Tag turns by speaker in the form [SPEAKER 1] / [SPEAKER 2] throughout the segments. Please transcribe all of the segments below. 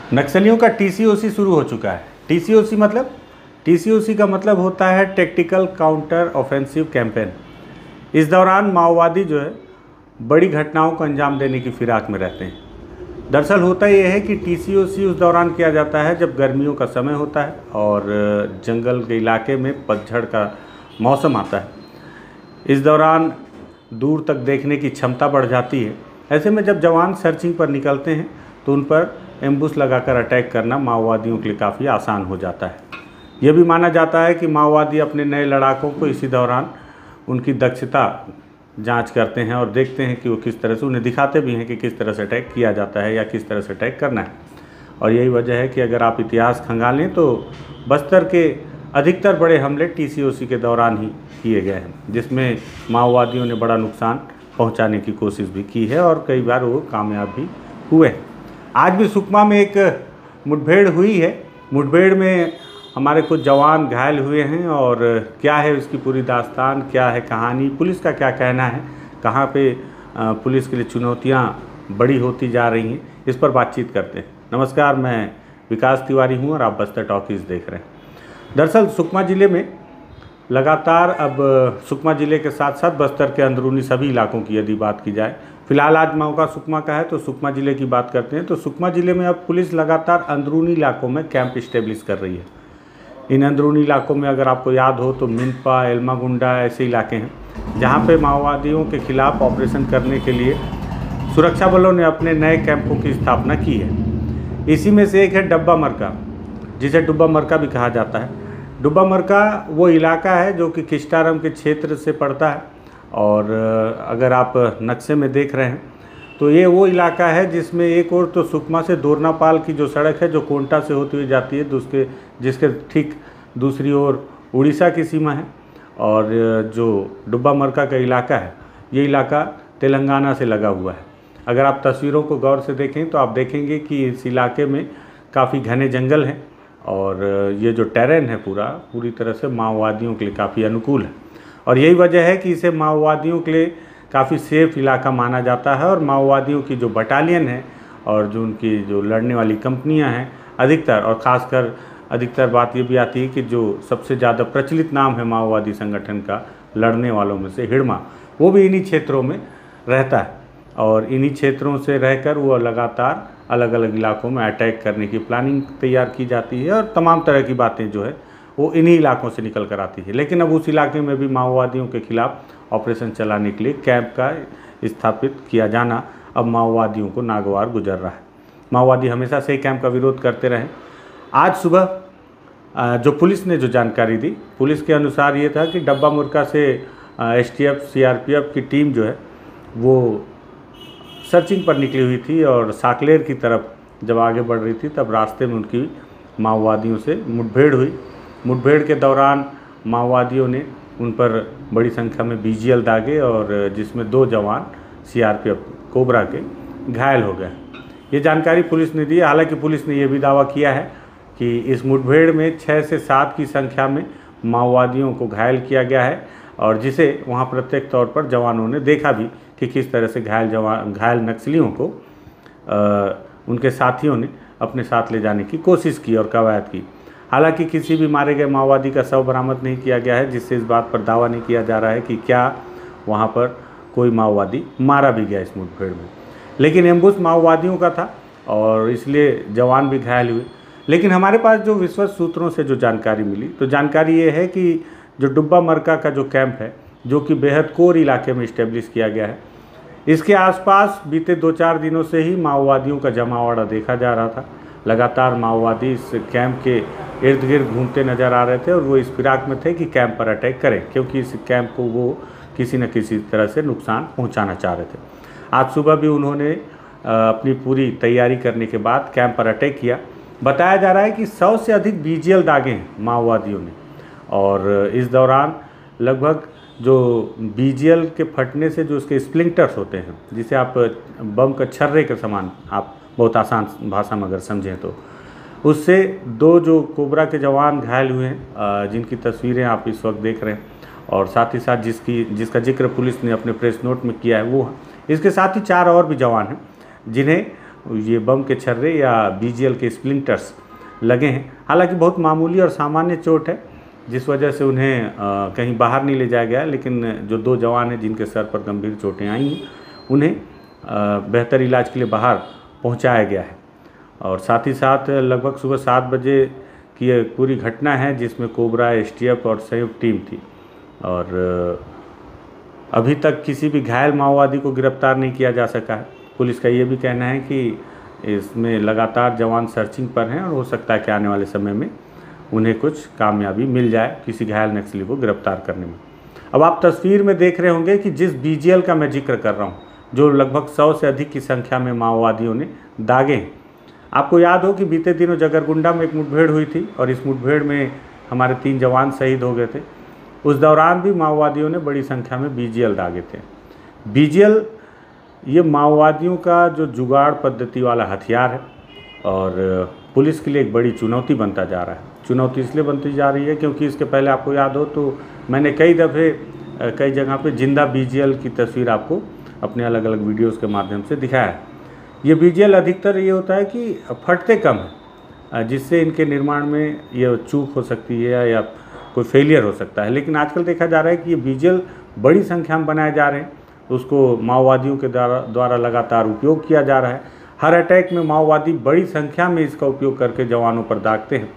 [SPEAKER 1] नक्सलियों का टीसीओसी शुरू हो चुका है। टीसीओसी का मतलब होता है टैक्टिकल काउंटर ऑफेंसिव कैंपेन। इस दौरान माओवादी जो है बड़ी घटनाओं को अंजाम देने की फिराक में रहते हैं। दरअसल होता यह है कि टीसीओसी उस दौरान किया जाता है जब गर्मियों का समय होता है और जंगल के इलाके में पतझड़ का मौसम आता है। इस दौरान दूर तक देखने की क्षमता बढ़ जाती है। ऐसे में जब जवान सर्चिंग पर निकलते हैं तो उन पर एम्बुश लगाकर अटैक करना माओवादियों के लिए काफ़ी आसान हो जाता है। यह भी माना जाता है कि माओवादी अपने नए लड़ाकों को इसी दौरान उनकी दक्षता जांच करते हैं और देखते हैं कि वो किस तरह से, उन्हें दिखाते भी हैं कि किस तरह से अटैक किया जाता है या किस तरह से अटैक करना है। और यही वजह है कि अगर आप इतिहास खंगालें तो बस्तर के अधिकतर बड़े हमले टीसीओसी के दौरान ही किए गए हैं, जिसमें माओवादियों ने बड़ा नुकसान पहुंचाने की कोशिश भी की है और कई बार वो कामयाब भी हुए। आज भी सुकमा में एक मुठभेड़ हुई है। मुठभेड़ में हमारे कुछ जवान घायल हुए हैं और क्या है उसकी पूरी दास्तान, क्या है कहानी, पुलिस का क्या कहना है, कहाँ पे पुलिस के लिए चुनौतियाँ बड़ी होती जा रही हैं, इस पर बातचीत करते हैं। नमस्कार, मैं विकास तिवारी हूँ और आप बस्तर टॉकीज़ देख रहे हैं। दरअसल सुकमा ज़िले में लगातार अब सुकमा ज़िले के साथ साथ बस्तर के अंदरूनी सभी इलाकों की यदि बात की जाए, फिलहाल आज मौका सुकमा का है तो सुकमा ज़िले की बात करते हैं। तो सुकमा ज़िले में अब पुलिस लगातार अंदरूनी इलाकों में कैंप इस्टेब्लिश कर रही है। इन अंदरूनी इलाकों में अगर आपको याद हो तो मिनपा, एल्मागुंडा ऐसे इलाके हैं जहां पे माओवादियों के खिलाफ ऑपरेशन करने के लिए सुरक्षा बलों ने अपने नए कैंपों की स्थापना की है। इसी में से एक है डब्बा मरका, जिसे डुब्बा मरका भी कहा जाता है। डुब्बा मरका वो इलाका है जो कि किस्टारम के क्षेत्र से पड़ता है और अगर आप नक्शे में देख रहे हैं तो ये वो इलाका है जिसमें एक और तो सुकमा से दोरनापाल की जो सड़क है जो कोंटा से होती हुई जाती है, जिसके ठीक दूसरी ओर उड़ीसा की सीमा है। और जो डुब्बा मरका का इलाका है ये इलाका तेलंगाना से लगा हुआ है। अगर आप तस्वीरों को गौर से देखें तो आप देखेंगे कि इस इलाके में काफ़ी घने जंगल हैं और ये जो टेरेन है पूरी तरह से माओवादियों के लिए काफ़ी अनुकूल है। और यही वजह है कि इसे माओवादियों के लिए काफ़ी सेफ इलाका माना जाता है। और माओवादियों की जो बटालियन है और जो उनकी जो लड़ने वाली कंपनियां हैं अधिकतर, और ख़ासकर अधिकतर बात ये भी आती है कि जो सबसे ज़्यादा प्रचलित नाम है माओवादी संगठन का लड़ने वालों में से हिड़मा, वो भी इन्हीं क्षेत्रों में रहता है और इन्हीं क्षेत्रों से रहकर वो लगातार अलग अलग इलाकों में अटैक करने की प्लानिंग तैयार की जाती है और तमाम तरह की बातें जो है वो इन्हीं इलाकों से निकल कर आती है। लेकिन अब उस इलाके में भी माओवादियों के खिलाफ ऑपरेशन चलाने के लिए कैंप का स्थापित किया जाना अब माओवादियों को नागवार गुजर रहा है। माओवादी हमेशा से कैंप का विरोध करते रहे। आज सुबह जो पुलिस ने जो जानकारी दी, पुलिस के अनुसार ये था कि डब्बा मुर्का से एसटीएफ सीआरपीएफ की टीम जो है वो सर्चिंग पर निकली हुई थी और साकलेर की तरफ जब आगे बढ़ रही थी तब रास्ते में उनकी माओवादियों से मुठभेड़ हुई। मुठभेड़ के दौरान माओवादियों ने उन पर बड़ी संख्या में बीजीएल दागे और जिसमें 2 जवान सीआरपीएफ कोबरा के घायल हो गए। ये जानकारी पुलिस ने दी। हालांकि पुलिस ने यह भी दावा किया है कि इस मुठभेड़ में 6 से 7 की संख्या में माओवादियों को घायल किया गया है और जिसे वहां प्रत्यक्ष तौर पर जवानों ने देखा भी कि किस तरह से घायल नक्सलियों को उनके साथियों ने अपने साथ ले जाने की कोशिश की और कवायद की। हालांकि किसी भी मारे गए माओवादी का शव बरामद नहीं किया गया है, जिससे इस बात पर दावा नहीं किया जा रहा है कि क्या वहां पर कोई माओवादी मारा भी गया इस मुठभेड़ में। लेकिन एम्बुश माओवादियों का था और इसलिए जवान भी घायल हुए। लेकिन हमारे पास जो विश्वस्त सूत्रों से जो जानकारी मिली तो जानकारी ये है कि जो डुब्बा मरका का जो कैंप है जो कि बेहद कोर इलाके में इस्टेब्लिश किया गया है, इसके आसपास बीते 2-4 दिनों से ही माओवादियों का जमावड़ा देखा जा रहा था। लगातार माओवादी इस कैंप के इर्द गिर्द घूमते नज़र आ रहे थे और वो इस फिराक में थे कि कैंप पर अटैक करें, क्योंकि इस कैंप को वो किसी न किसी तरह से नुकसान पहुंचाना चाह रहे थे। आज सुबह भी उन्होंने अपनी पूरी तैयारी करने के बाद कैंप पर अटैक किया। बताया जा रहा है कि 100 से अधिक बीजीएल दागे हैं माओवादियों ने और इस दौरान लगभग जो बीजीएल के फटने से जो उसके स्प्लिंटर्स होते हैं, जिसे आप बम का छर्रे के समान आप बहुत आसान भाषा में अगर समझें तो, उससे 2 जो कोबरा के जवान घायल हुए हैं जिनकी तस्वीरें आप इस वक्त देख रहे हैं और साथ ही साथ जिसका जिक्र पुलिस ने अपने प्रेस नोट में किया है वो, इसके साथ ही 4 और भी जवान हैं जिन्हें ये बम के छर्रे या बीजीएल के स्प्लिंटर्स लगे हैं। हालांकि बहुत मामूली और सामान्य चोट है, जिस वजह से उन्हें कहीं बाहर नहीं ले जाया गया, लेकिन जो 2 जवान हैं जिनके सर पर गंभीर चोटें आई हैं उन्हें बेहतर इलाज के लिए बाहर पहुंचाया गया है। और साथ ही साथ लगभग सुबह 7 बजे की ये पूरी घटना है, जिसमें कोबरा, एसटीएफ और संयुक्त टीम थी। और अभी तक किसी भी घायल माओवादी को गिरफ्तार नहीं किया जा सका है। पुलिस का ये भी कहना है कि इसमें लगातार जवान सर्चिंग पर हैं और हो सकता है कि आने वाले समय में उन्हें कुछ कामयाबी मिल जाए किसी घायल नक्सली को गिरफ्तार करने में। अब आप तस्वीर में देख रहे होंगे कि जिस बीजीएल का मैं जिक्र कर रहा हूँ, जो लगभग 100 से अधिक की संख्या में माओवादियों ने दागे हैं। आपको याद हो कि बीते दिनों जगरगुंडा में एक मुठभेड़ हुई थी और इस मुठभेड़ में हमारे 3 जवान शहीद हो गए थे। उस दौरान भी माओवादियों ने बड़ी संख्या में बीजीएल दागे थे। बीजीएल ये माओवादियों का जो जुगाड़ पद्धति वाला हथियार है और पुलिस के लिए एक बड़ी चुनौती बनता जा रहा है। चुनौती इसलिए बनती जा रही है क्योंकि इसके पहले आपको याद हो तो मैंने कई दफ़े कई जगह पे जिंदा बीजीएल की तस्वीर आपको अपने अलग अलग वीडियोस के माध्यम से दिखाया है। ये बीजीएल अधिकतर ये होता है कि फटते कम है, जिससे इनके निर्माण में ये चूक हो सकती है या कोई फेलियर हो सकता है। लेकिन आजकल देखा जा रहा है कि ये बीजीएल बड़ी संख्या में बनाए जा रहे हैं, उसको माओवादियों के द्वारा लगातार उपयोग किया जा रहा है। हर अटैक में माओवादी बड़ी संख्या में इसका उपयोग करके जवानों पर दागते हैं,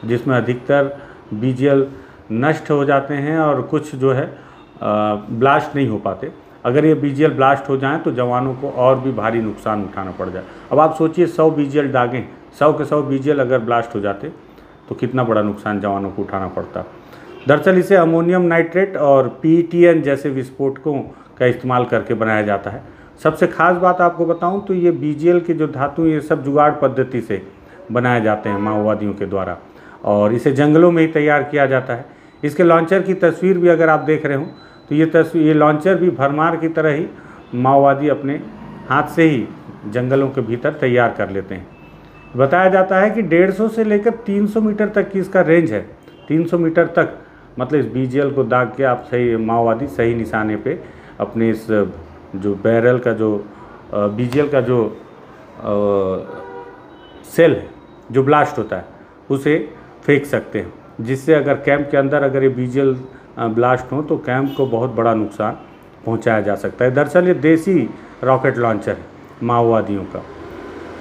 [SPEAKER 1] जिसमें अधिकतर बीजीएल नष्ट हो जाते हैं और कुछ जो है ब्लास्ट नहीं हो पाते। अगर ये बीजीएल ब्लास्ट हो जाएं तो जवानों को और भी भारी नुकसान उठाना पड़ जाए। अब आप सोचिए 100 बीजीएल दागें, 100 के 100 बीजीएल अगर ब्लास्ट हो जाते तो कितना बड़ा नुकसान जवानों को उठाना पड़ता। दरअसल इसे अमोनियम नाइट्रेट और PETN जैसे विस्फोटकों का इस्तेमाल करके बनाया जाता है। सबसे खास बात आपको बताऊं तो ये बीजीएल के जो धातु ये सब जुगाड़ पद्धति से बनाए जाते हैं माओवादियों के द्वारा और इसे जंगलों में ही तैयार किया जाता है। इसके लॉन्चर की तस्वीर भी अगर आप देख रहे हो तो ये लॉन्चर भी भरमार की तरह ही माओवादी अपने हाथ से ही जंगलों के भीतर तैयार कर लेते हैं। बताया जाता है कि 150 से लेकर 300 मीटर तक की इसका रेंज है। 300 मीटर तक मतलब इस बीजीएल को दाग के आप माओवादी सही निशाने पे अपने इस जो बैरल का जो बीजीएल का जो सेल है जो ब्लास्ट होता है उसे फेंक सकते हैं, जिससे अगर कैंप के अंदर अगर ये बीजीएल ब्लास्ट हो तो कैंप को बहुत बड़ा नुकसान पहुंचाया जा सकता है। दरअसल ये देसी रॉकेट लॉन्चर है माओवादियों का।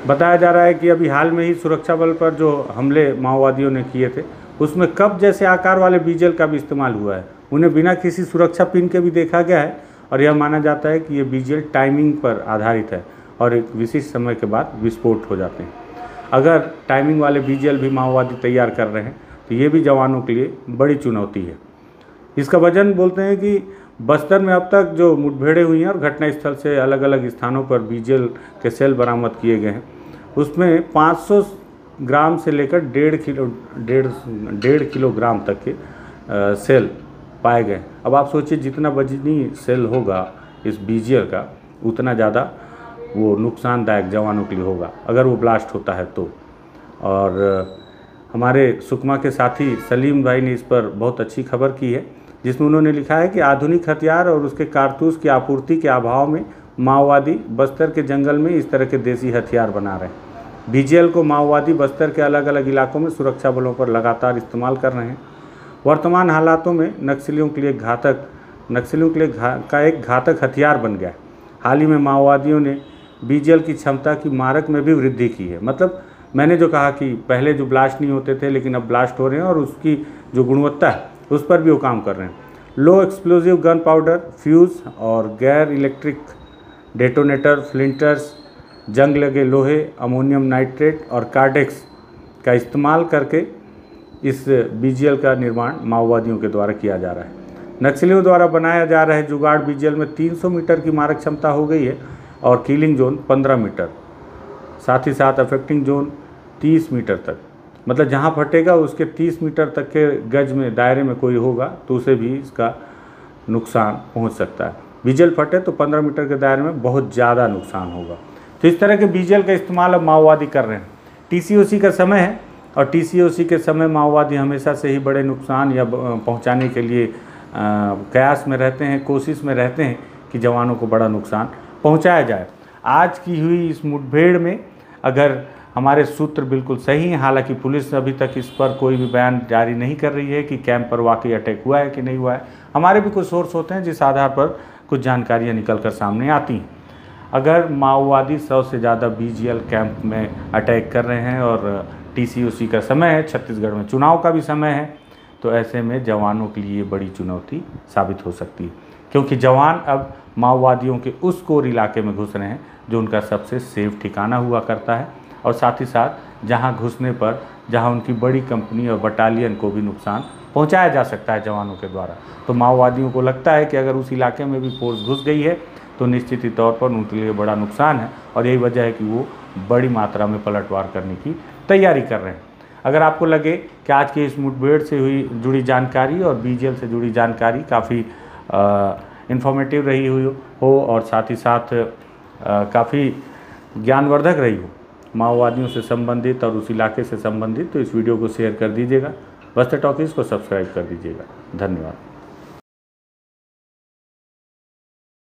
[SPEAKER 1] बताया जा रहा है कि अभी हाल में ही सुरक्षा बल पर जो हमले माओवादियों ने किए थे उसमें कप जैसे आकार वाले बीजीएल का भी इस्तेमाल हुआ है। उन्हें बिना किसी सुरक्षा पिन के भी देखा गया है और यह माना जाता है कि ये बीजीएल टाइमिंग पर आधारित है और एक विशिष्ट समय के बाद विस्फोट हो जाते हैं। अगर टाइमिंग वाले बीजीएल भी माओवादी तैयार कर रहे हैं तो ये भी जवानों के लिए बड़ी चुनौती है। इसका वजन बोलते हैं कि बस्तर में अब तक जो मुठभेड़ें हुई हैं और घटनास्थल से अलग अलग स्थानों पर बीजीएल के सेल बरामद किए गए हैं उसमें 500 ग्राम से लेकर 1.5 किलोग्राम तक के सेल पाए गए। अब आप सोचिए जितना वजनी सेल होगा इस बीजीएल का उतना ज़्यादा वो नुकसानदायक जवानों के लिए होगा अगर वो ब्लास्ट होता है तो। और हमारे सुकमा के साथी सलीम भाई ने इस पर बहुत अच्छी खबर की है, जिसमें उन्होंने लिखा है कि आधुनिक हथियार और उसके कारतूस की आपूर्ति के अभाव में माओवादी बस्तर के जंगल में इस तरह के देसी हथियार बना रहे हैं। बीजीएल को माओवादी बस्तर के अलग अलग इलाकों में सुरक्षा बलों पर लगातार इस्तेमाल कर रहे हैं। वर्तमान हालातों में नक्सलियों के लिए एक घातक हथियार बन गया है। हाल ही में माओवादियों ने बीजीएल की क्षमता की मारक में भी वृद्धि की है। मतलब मैंने जो कहा कि पहले जो ब्लास्ट नहीं होते थे लेकिन अब ब्लास्ट हो रहे हैं और उसकी जो गुणवत्ता है उस पर भी वो काम कर रहे हैं। लो एक्सप्लोजिव गन पाउडर, फ्यूज़ और गैर इलेक्ट्रिक डेटोनेटर, फ्लिंटर्स, जंग लगे लोहे, अमोनियम नाइट्रेट और कार्डेक्स का इस्तेमाल करके इस बीजीएल का निर्माण माओवादियों के द्वारा किया जा रहा है। नक्सलियों द्वारा बनाया जा रहा है जुगाड़ बीजीएल में 300 मीटर की मारक क्षमता हो गई है और किलिंग जोन 15 मीटर, साथ ही साथ अफेक्टिंग जोन 30 मीटर तक। मतलब जहां फटेगा उसके 30 मीटर तक के गज में दायरे में कोई होगा तो उसे भी इसका नुकसान पहुंच सकता है। बीजीएल फटे तो 15 मीटर के दायरे में बहुत ज़्यादा नुकसान होगा। तो इस तरह के बीजीएल का इस्तेमाल अब माओवादी कर रहे हैं। TCOC का समय है और TCOC के समय माओवादी हमेशा से ही बड़े नुकसान या पहुँचाने के लिए कयास में रहते हैं, कोशिश में रहते हैं कि जवानों को बड़ा नुकसान पहुँचाया जाए। आज की हुई इस मुठभेड़ में अगर हमारे सूत्र बिल्कुल सही हैं, हालांकि पुलिस अभी तक इस पर कोई भी बयान जारी नहीं कर रही है कि कैंप पर वाकई अटैक हुआ है कि नहीं हुआ है। हमारे भी कुछ सोर्स होते हैं जिस आधार पर कुछ जानकारियाँ निकल कर सामने आती हैं। अगर माओवादी 100 से ज़्यादा बीजीएल कैंप में अटैक कर रहे हैं और टीसीओसी का समय है, छत्तीसगढ़ में चुनाव का भी समय है, तो ऐसे में जवानों के लिए बड़ी चुनौती साबित हो सकती है, क्योंकि जवान अब माओवादियों के उस कोर इलाके में घुस रहे हैं जो उनका सबसे सेफ ठिकाना हुआ करता है, और साथ ही साथ जहां घुसने पर जहां उनकी बड़ी कंपनी और बटालियन को भी नुकसान पहुंचाया जा सकता है जवानों के द्वारा। तो माओवादियों को लगता है कि अगर उस इलाके में भी फोर्स घुस गई है तो निश्चित ही तौर पर उनके लिए बड़ा नुकसान है, और यही वजह है कि वो बड़ी मात्रा में पलटवार करने की तैयारी कर रहे हैं। अगर आपको लगे कि आज की इस मुठभेड़ से जुड़ी जानकारी और बीजीएल से जुड़ी जानकारी काफ़ी इन्फॉर्मेटिव रही हुई हो और साथ ही साथ काफ़ी ज्ञानवर्धक रही हो माओवादियों से संबंधित और उस इलाके से संबंधित, तो इस वीडियो को शेयर कर दीजिएगा। बस्तर टॉकीज़ को सब्सक्राइब कर दीजिएगा। धन्यवाद।